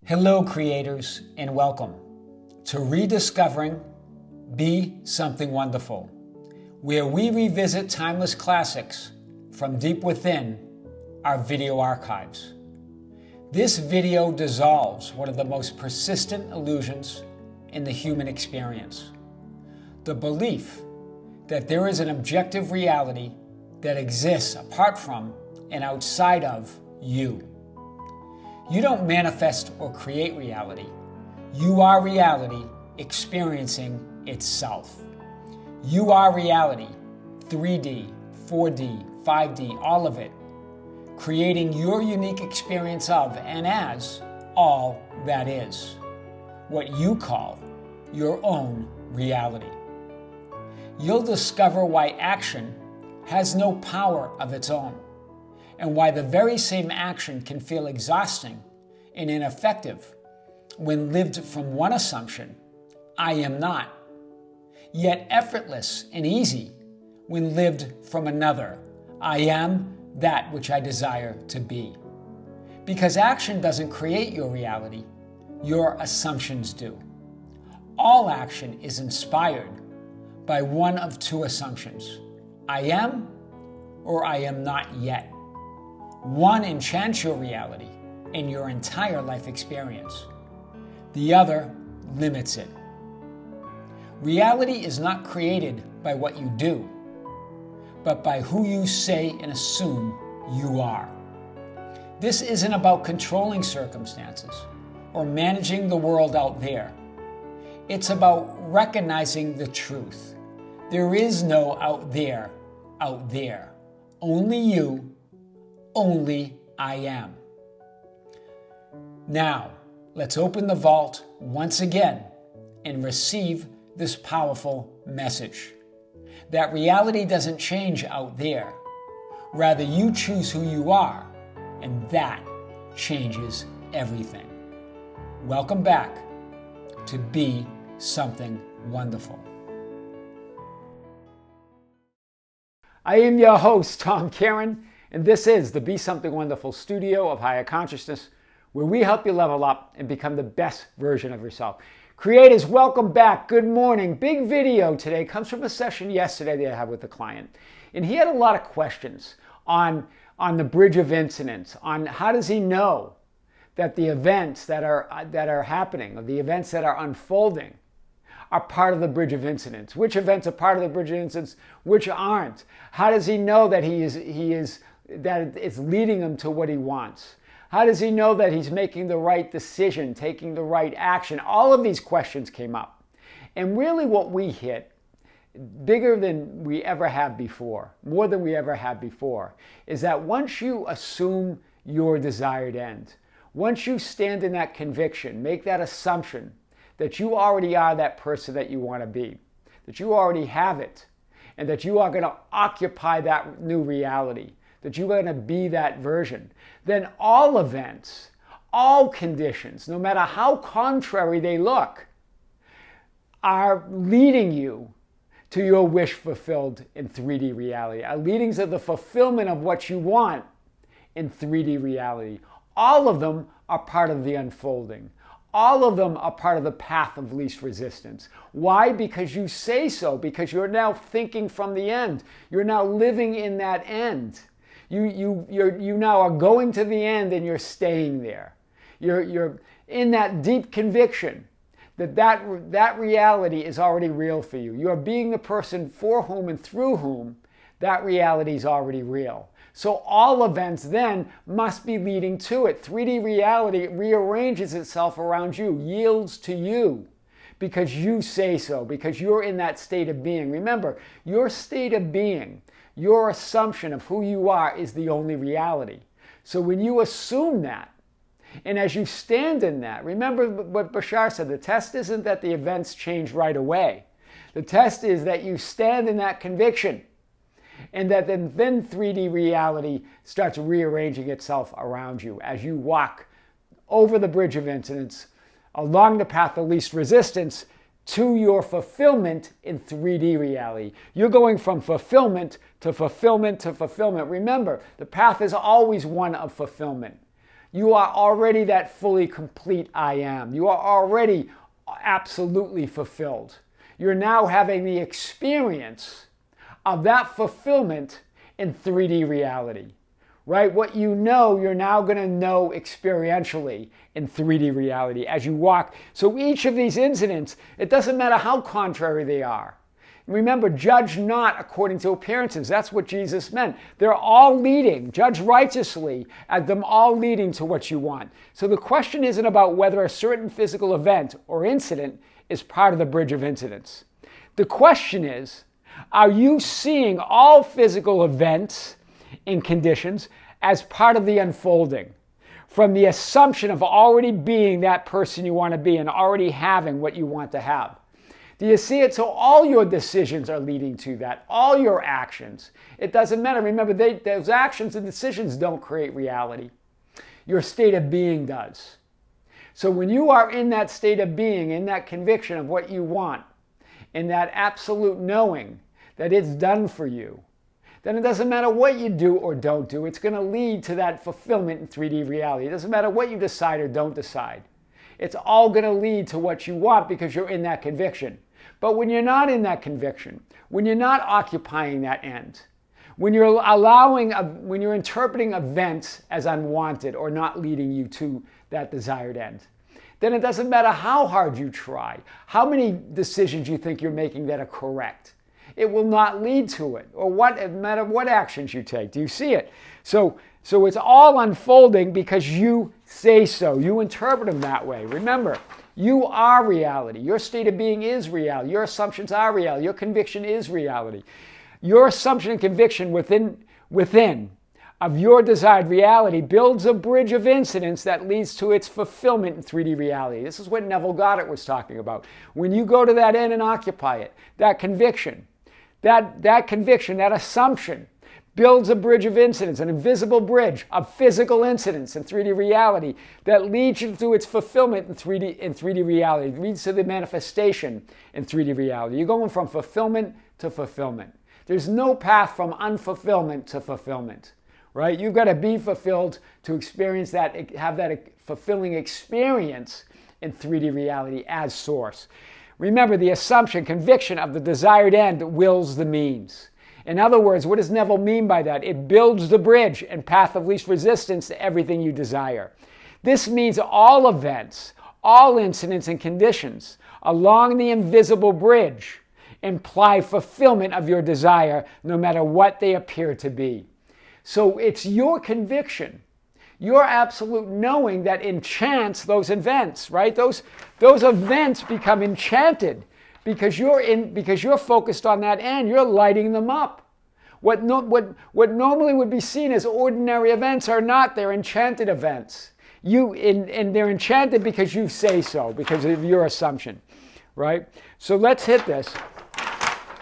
Hello, creators, and welcome to Rediscovering Be Something Wonderful, where we revisit timeless classics from deep within our video archives. This video dissolves one of the most persistent illusions in the human experience: the belief that there is an objective reality that exists apart from and outside of you. You don't manifest or create reality. You are reality experiencing itself. You are reality, 3D, 4D, 5D, all of it, creating your unique experience of and as all that is, what you call your own reality. You'll discover why action has no power of its own, and why the very same action can feel exhausting and ineffective when lived from one assumption, I am not, yet effortless and easy when lived from another, I am that which I desire to be. Because action doesn't create your reality, your assumptions do. All action is inspired by one of two assumptions: I am or I am not yet. One enchants your reality and your entire life experience. The other limits it. Reality is not created by what you do, but by who you say and assume you are. This isn't about controlling circumstances or managing the world out there. It's about recognizing the truth. There is no out there. Only you. Only I am. Now, let's open the vault once again and receive this powerful message: that reality doesn't change out there. Rather, you choose who you are, and that changes everything. Welcome back to Be Something Wonderful. I am your host, Tom Kearin, and this is the Be Something Wonderful studio of higher consciousness, where we help you level up and become the best version of yourself. Creators, welcome back. Good morning. Big video today comes from a session yesterday that I had with a client. And he had a lot of questions on the bridge of incidents, on how does he know that the events that are happening, or the events that are unfolding, are part of the bridge of incidents. Which events are part of the bridge of incidents, which aren't? How does he know that that it's leading him to what he wants? How does he know that he's making the right decision, taking the right action? All of these questions came up. And really what we hit, bigger than we ever have before, more than we ever have before, is that once you assume your desired end, once you stand in that conviction, make that assumption that you already are that person that you want to be, that you already have it, and that you are going to occupy that new reality, that you're going to be that version, then all events, all conditions, no matter how contrary they look, are leading you to your wish fulfilled in 3D reality, are leading to the fulfillment of what you want in 3D reality. All of them are part of the unfolding. All of them are part of the path of least resistance. Why? Because you say so, because you're now thinking from the end. You're now living in that end. You now are going to the end and you're staying there. You're in that deep conviction that reality is already real for you. You are being the person for whom and through whom that reality is already real. So all events then must be leading to it. 3D reality rearranges itself around you, yields to you, because you say so, because you're in that state of being. Remember, your state of being, your assumption of who you are, is the only reality. So when you assume that, and as you stand in that, remember what Bashar said, the test isn't that the events change right away. The test is that you stand in that conviction, and that then 3D reality starts rearranging itself around you as you walk over the bridge of incidents, along the path of least resistance, to your fulfillment in 3D reality. You're going from fulfillment to fulfillment to fulfillment. Remember, the path is always one of fulfillment. You are already that fully complete I am. You are already absolutely fulfilled. You're now having the experience of that fulfillment in 3D reality, right? What you know, you're now going to know experientially in 3D reality as you walk. So each of these incidents, it doesn't matter how contrary they are. Remember, judge not according to appearances. That's what Jesus meant. They're all leading. Judge righteously as them all leading to what you want. So the question isn't about whether a certain physical event or incident is part of the bridge of incidents. The question is, are you seeing all physical events and conditions as part of the unfolding? From the assumption of already being that person you want to be and already having what you want to have. Do you see it? So all your decisions are leading to that. All your actions. It doesn't matter. Remember, those actions and decisions don't create reality. Your state of being does. So when you are in that state of being, in that conviction of what you want, in that absolute knowing that it's done for you, then it doesn't matter what you do or don't do. It's going to lead to that fulfillment in 3D reality. It doesn't matter what you decide or don't decide. It's all going to lead to what you want because you're in that conviction. But when you're not in that conviction, when you're not occupying that end, when you're when you're interpreting events as unwanted or not leading you to that desired end, then it doesn't matter how hard you try, how many decisions you think you're making that are correct. It will not lead to it, or no matter what actions you take. Do you see it? So it's all unfolding because you say so. You interpret them that way. Remember, you are reality. Your state of being is reality. Your assumptions are reality. Your conviction is reality. Your assumption and conviction within of your desired reality builds a bridge of incidents that leads to its fulfillment in 3D reality. This is what Neville Goddard was talking about. When you go to that end and occupy it, that conviction, that assumption builds a bridge of incidents, an invisible bridge of physical incidents in 3D reality that leads you to its fulfillment in 3D reality. It leads to the manifestation in 3D reality. You're going from fulfillment to fulfillment. There's no path from unfulfillment to fulfillment, right? You've got to be fulfilled to experience that, have that fulfilling experience in 3D reality as source. Remember, the assumption, conviction of the desired end wills the means. In other words, what does Neville mean by that? It builds the bridge and path of least resistance to everything you desire. This means all events, all incidents and conditions along the invisible bridge imply fulfillment of your desire no matter what they appear to be. So it's your conviction, your absolute knowing that enchants those events, right? Those events become enchanted. Because you're focused on that end, you're lighting them up. What normally would be seen as ordinary events are not. They're enchanted events. And they're enchanted because you say so, because of your assumption, right? So let's hit this.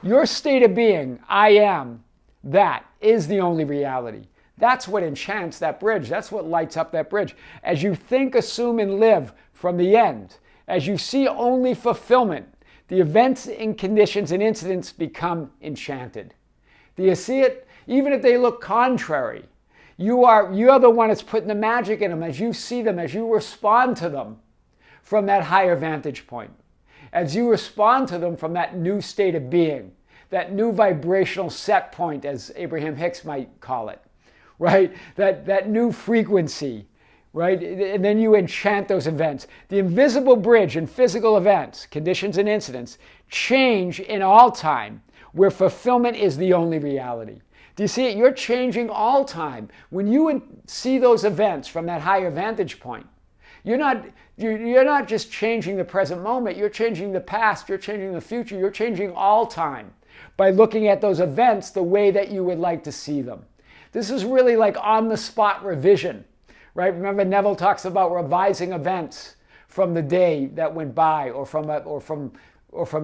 Your state of being, I am, that is the only reality. That's what enchants that bridge. That's what lights up that bridge. As you think, assume, and live from the end, as you see only fulfillment, the events and conditions and incidents become enchanted. Do you see it? Even if they look contrary, you're the one that's putting the magic in them as you see them, as you respond to them from that higher vantage point. As you respond to them from that new state of being, that new vibrational set point, as Abraham Hicks might call it, right? That new frequency, right? And then you enchant those events. The invisible bridge in physical events, conditions and incidents change in all time, where fulfillment is the only reality. Do you see it? You're changing all time. When you see those events from that higher vantage point, you're not just changing the present moment, you're changing the past, you're changing the future, you're changing all time by looking at those events the way that you would like to see them. This is really like on-the-spot revision. Right? Remember, Neville talks about revising events from the day that went by or from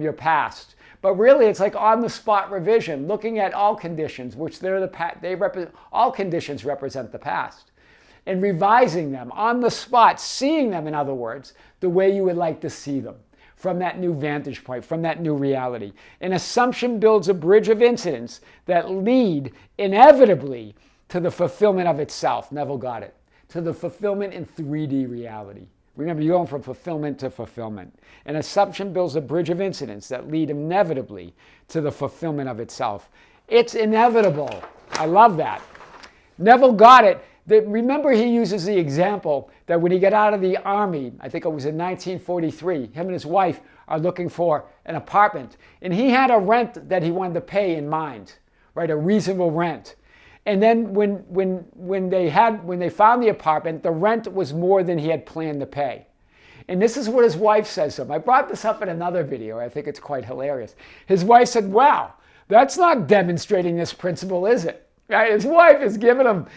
your past. But really, it's like on-the-spot revision, looking at all conditions, which all conditions represent the past, and revising them on the spot, seeing them, in other words, the way you would like to see them from that new vantage point, from that new reality. An assumption builds a bridge of incidents that lead inevitably to the fulfillment of itself. Neville got it. to the fulfillment in 3D reality. Remember, you're going from fulfillment to fulfillment. An assumption builds a bridge of incidents that lead inevitably to the fulfillment of itself. It's inevitable. I love that. Neville Goddard, remember he uses the example that when he got out of the army, I think it was in 1943, him and his wife are looking for an apartment. And he had a rent that he wanted to pay in mind, right? A reasonable rent. And then when they found the apartment, the rent was more than he had planned to pay. And this is what his wife says to him. I brought this up in another video. I think it's quite hilarious. His wife said, "Wow, that's not demonstrating this principle, is it?" Right? His wife is giving him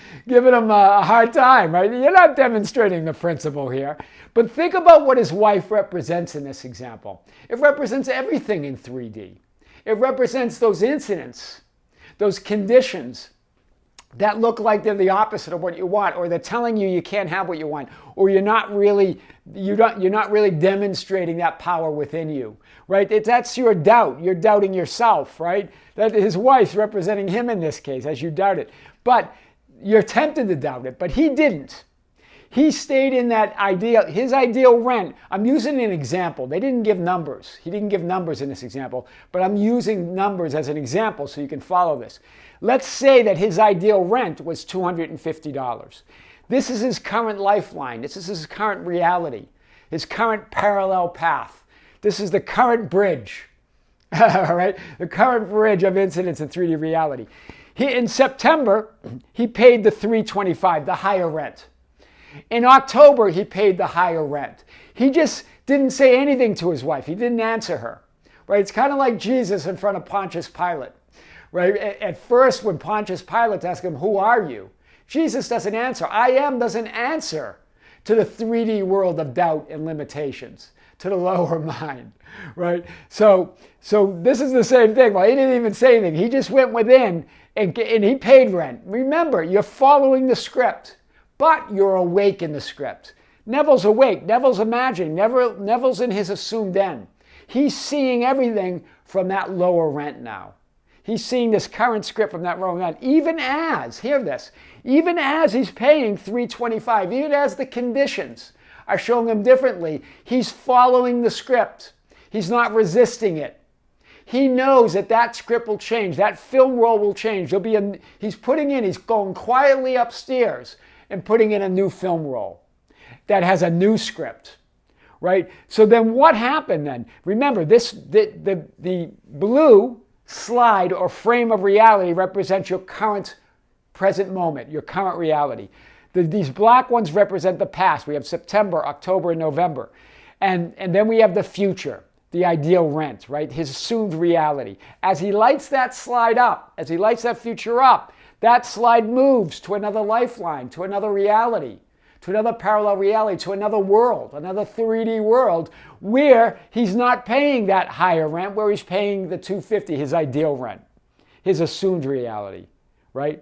a hard time, right? You're not demonstrating the principle here. But think about what his wife represents in this example. It represents everything in 3D. It represents those incidents, those conditions that look like they're the opposite of what you want, or they're telling you you can't have what you want, or you're not really demonstrating that power within you, right? That's your doubt. You're doubting yourself, right? That his wife's representing him in this case as you doubt it. But you're tempted to doubt it, but he didn't. He stayed in that ideal, his ideal rent. I'm using an example. They didn't give numbers. He didn't give numbers in this example, but I'm using numbers as an example so you can follow this. Let's say that his ideal rent was $250. This is his current lifeline. This is his current reality, his current parallel path. This is the current bridge, all right? The current bridge of incidents in 3D reality. In September, he paid the $325, the higher rent. In October, he paid the higher rent. He just didn't say anything to his wife. He didn't answer her, right? It's kind of like Jesus in front of Pontius Pilate. Right? At first, when Pontius Pilate asked him, "Who are you?" Jesus doesn't answer. I am doesn't answer to the 3D world of doubt and limitations, to the lower mind, right? So this is the same thing. Well, he didn't even say anything. He just went within and he paid rent. Remember, you're following the script, but you're awake in the script. Neville's awake. Neville's imagining. Neville's in his assumed end. He's seeing everything from that lower rent now. He's seeing this current script from that lower rent, even as, hear this, even as he's paying $325, even as the conditions are showing him differently, he's following the script. He's not resisting it. He knows that script will change. That film roll will change. He's going quietly upstairs and putting in a new film roll that has a new script, right? So then what happened then? Remember, the blue slide or frame of reality represents your current present moment, your current reality. These black ones represent the past. We have September, October, and November. And then we have the future, the ideal rent, right? His assumed reality. As he lights that slide up, as he lights that future up, that slide moves to another lifeline, to another reality, to another parallel reality, to another world, another 3D world where he's not paying that higher rent, where he's paying the $250, his ideal rent, his assumed reality, right?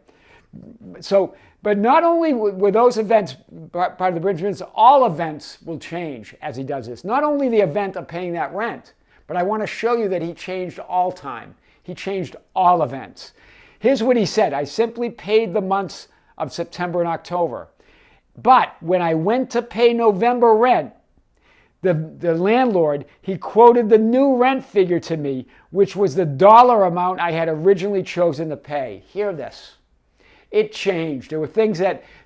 So, but not only were those events part of the bridge, all events will change as he does this. Not only the event of paying that rent, but I want to show you that he changed all time. He changed all events. Here's what he said. I simply paid the months of September and October. But when I went to pay November rent, the landlord, he quoted the new rent figure to me, which was the dollar amount I had originally chosen to pay. Hear this. It changed. There were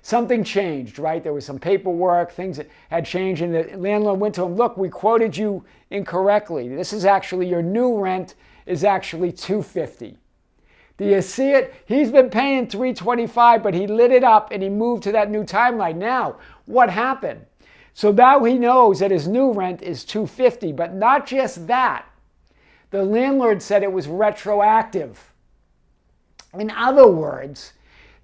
something changed, right? There was some paperwork, things that had changed, and the landlord went to him, "Look, we quoted you incorrectly. This is actually, your new rent is actually $250. Do you see it? He's been paying $325, but he lit it up and he moved to that new timeline. Now, what happened? So now he knows that his new rent is $250, but not just that. The landlord said it was retroactive. In other words,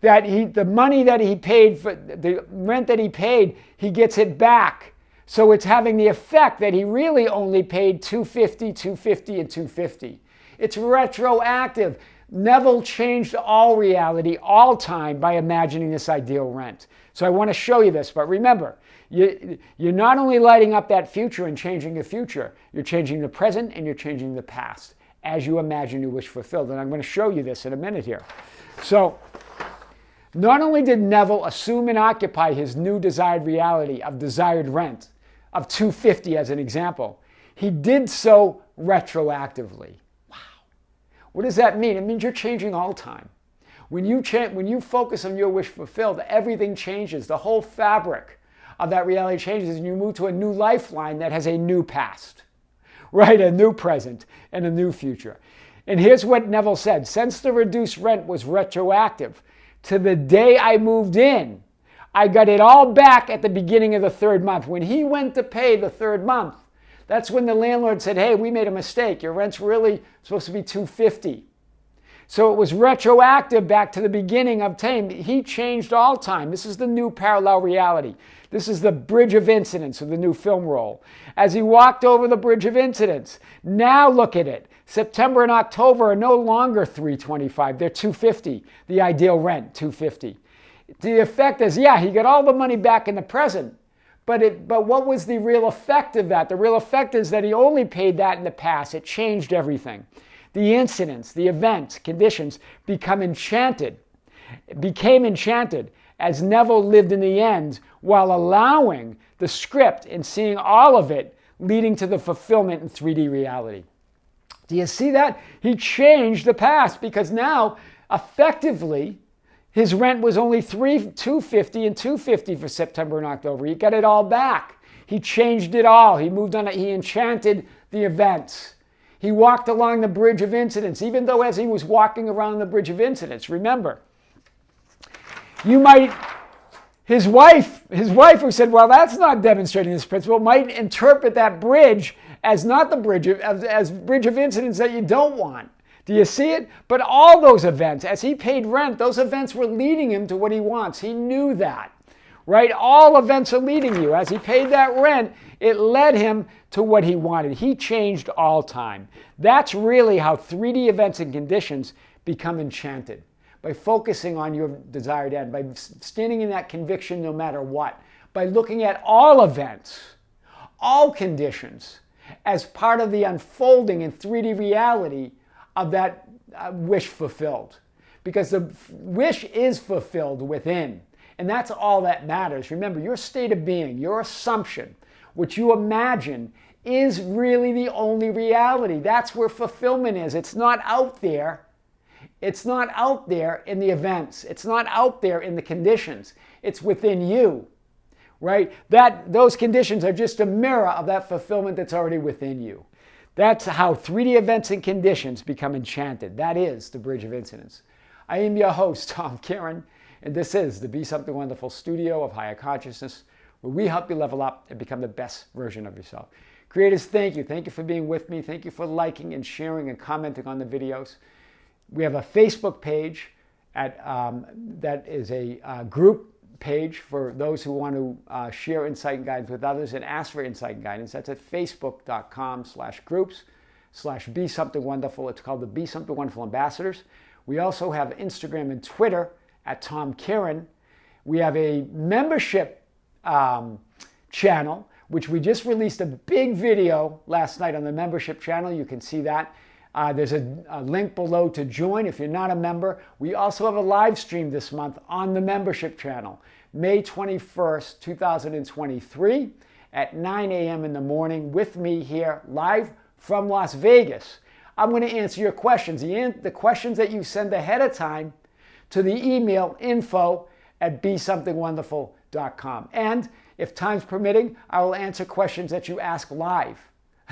that the money that he paid, for the rent that he paid, he gets it back. So it's having the effect that he really only paid $250, $250, and $250. It's retroactive. Neville changed all reality, all time, by imagining this ideal rent. So I want to show you this, but remember, you're not only lighting up that future and changing the future, you're changing the present and you're changing the past as you imagine your wish fulfilled. And I'm going to show you this in a minute here. So Not only did Neville assume and occupy his new desired reality of desired rent of $250 as an example, he did so retroactively. Wow. What does that mean? It means you're changing all time. When you focus on your wish fulfilled, everything changes. The whole fabric of that reality changes, and you move to a new lifeline that has a new past, right? A new present and a new future. And here's what Neville said. Since the reduced rent was retroactive to the day I moved in, I got it all back at the beginning of the third month. When he went to pay the third month, that's when the landlord said, hey, we made a mistake. Your rent's really supposed to be $250. So it was retroactive back to the beginning of time. He changed all time. This is the new parallel reality. This is the bridge of incidents of the new film roll. As he walked over the bridge of incidents, now look at it. September and October are no longer $325. They're $250. The ideal rent, $250. The effect is, yeah, he got all the money back in the present. But what was the real effect of that? The real effect is that he only paid that in the past. It changed everything. The incidents, the events, conditions became enchanted as Neville lived in the end while allowing the script and seeing all of it leading to the fulfillment in 3D reality. Do you see that? He changed the past because now, effectively, his rent was only $250 and $250 for September and October. He got it all back. He changed it all. He moved on. He enchanted the events. He walked along the bridge of incidents, even though as he was walking around the bridge of incidents, remember, his wife who said, well, that's not demonstrating this principle, might interpret that bridge as not the bridge, as bridge of incidents that you don't want. Do you see it? But all those events, as he paid rent, those events were leading him to what he wants. He knew that, right? All events are leading you. As he paid that rent, it led him to what he wanted. He changed all time. That's really how 3D events and conditions become enchanted. By focusing on your desired end, by standing in that conviction no matter what, by looking at all events, all conditions, as part of the unfolding in 3D reality of that wish fulfilled. Because the wish is fulfilled within. And that's all that matters. Remember, your state of being, your assumption, what you imagine, is really the only reality. That's where fulfillment is. It's not out there. It's not out there in the events. It's not out there in the conditions. It's within you, right? Those conditions are just a mirror of that fulfillment that's already within you. That's how 3D events and conditions become enchanted. That is the bridge of incidents. I am your host, Tom Kearin, and this is the Be Something Wonderful studio of higher consciousness, where we help you level up and become the best version of yourself. Creators, thank you. Thank you for being with me. Thank you for liking and sharing and commenting on the videos. We have a Facebook page that is a group page for those who want to share insight and guidance with others and ask for insight and guidance. That's at facebook.com/groups/Be Something Wonderful. It's called the Be Something Wonderful Ambassadors. We also have Instagram and Twitter at Tom Kearin. We have a membership channel, which we just released a big video last night on the membership channel. You can see that. There's a link below to join if you're not a member. We also have a live stream this month on the membership channel, May 21st, 2023 at 9 a.m. in the morning with me here live from Las Vegas. I'm going to answer your questions, the questions that you send ahead of time to the email info@besomethingwonderful.com. And if time's permitting, I will answer questions that you ask live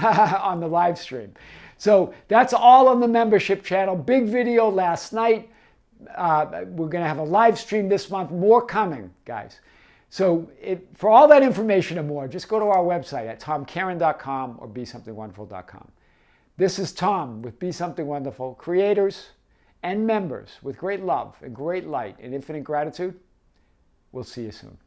on the live stream. So that's all on the membership channel. Big video last night. We're going to have a live stream this month. More coming, guys. So for all that information and more, just go to our website at tomkearin.com or besomethingwonderful.com. This is Tom with Be Something Wonderful, creators and members with great love and great light and infinite gratitude. We'll see you soon.